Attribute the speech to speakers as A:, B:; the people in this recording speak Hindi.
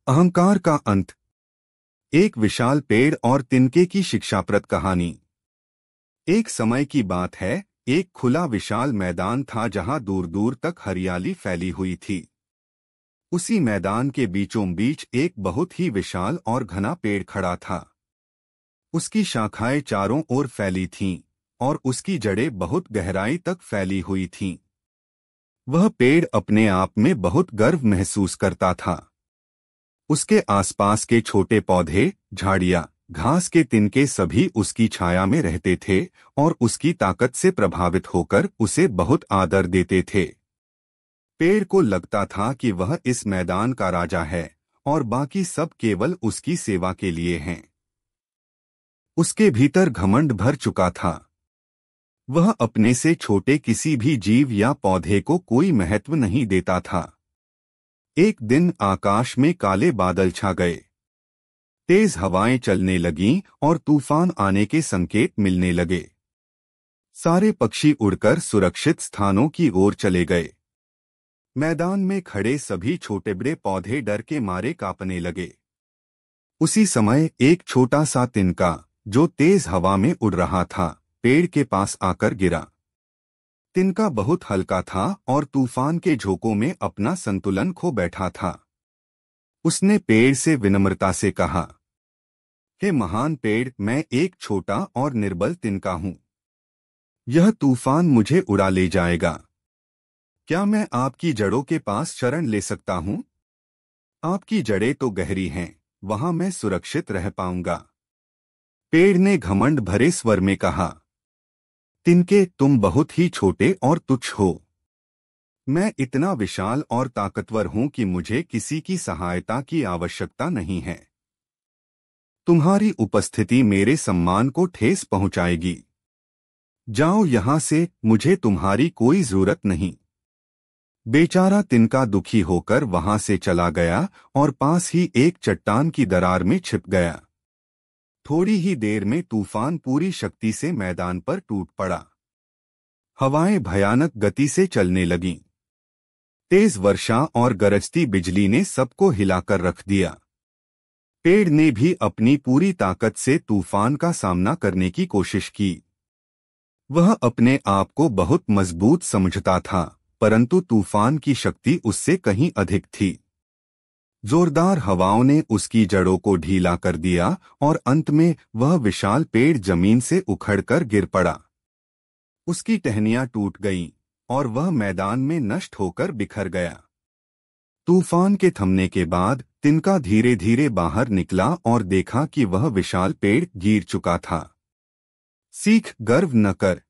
A: अहंकार का अंत। एक विशाल पेड़ और तिनके की शिक्षाप्रद कहानी। एक समय की बात है, एक खुला विशाल मैदान था जहां दूर दूर तक हरियाली फैली हुई थी। उसी मैदान के बीचों बीच एक बहुत ही विशाल और घना पेड़ खड़ा था। उसकी शाखाएं चारों ओर फैली थीं और उसकी जड़ें बहुत गहराई तक फैली हुई थीं। वह पेड़ अपने आप में बहुत गर्व महसूस करता था। उसके आसपास के छोटे पौधे, झाड़ियां, घास के तिनके सभी उसकी छाया में रहते थे और उसकी ताकत से प्रभावित होकर उसे बहुत आदर देते थे। पेड़ को लगता था कि वह इस मैदान का राजा है और बाकी सब केवल उसकी सेवा के लिए हैं। उसके भीतर घमंड भर चुका था। वह अपने से छोटे किसी भी जीव या पौधे को कोई महत्व नहीं देता था। एक दिन आकाश में काले बादल छा गए। तेज हवाएं चलने लगीं और तूफान आने के संकेत मिलने लगे। सारे पक्षी उड़कर सुरक्षित स्थानों की ओर चले गए। मैदान में खड़े सभी छोटे बड़े पौधे डर के मारे कांपने लगे। उसी समय एक छोटा सा तिनका, जो तेज हवा में उड़ रहा था, पेड़ के पास आकर गिरा। तिनका बहुत हल्का था और तूफान के झोंकों में अपना संतुलन खो बैठा था। उसने पेड़ से विनम्रता से कहा, हे महान पेड़, मैं एक छोटा और निर्बल तिनका हूँ। यह तूफान मुझे उड़ा ले जाएगा। क्या मैं आपकी जड़ों के पास शरण ले सकता हूँ? आपकी जड़ें तो गहरी हैं, वहां मैं सुरक्षित रह पाऊंगा। पेड़ ने घमंड भरे स्वर में कहा, तिनके, तुम बहुत ही छोटे और तुच्छ हो। मैं इतना विशाल और ताकतवर हूं कि मुझे किसी की सहायता की आवश्यकता नहीं है। तुम्हारी उपस्थिति मेरे सम्मान को ठेस पहुंचाएगी। जाओ यहां से, मुझे तुम्हारी कोई जरूरत नहीं। बेचारा तिनका दुखी होकर वहां से चला गया और पास ही एक चट्टान की दरार में छिप गया। थोड़ी ही देर में तूफान पूरी शक्ति से मैदान पर टूट पड़ा। हवाएं भयानक गति से चलने लगीं। तेज वर्षा और गरजती बिजली ने सबको हिलाकर रख दिया। पेड़ ने भी अपनी पूरी ताकत से तूफान का सामना करने की कोशिश की। वह अपने आप को बहुत मजबूत समझता था, परंतु तूफान की शक्ति उससे कहीं अधिक थी। जोरदार हवाओं ने उसकी जड़ों को ढीला कर दिया और अंत में वह विशाल पेड़ जमीन से उखड़कर गिर पड़ा। उसकी टहनियां टूट गईं और वह मैदान में नष्ट होकर बिखर गया। तूफान के थमने के बाद तिनका धीरे धीरे बाहर निकला और देखा कि वह विशाल पेड़ गिर चुका था। सीख, गर्व न कर,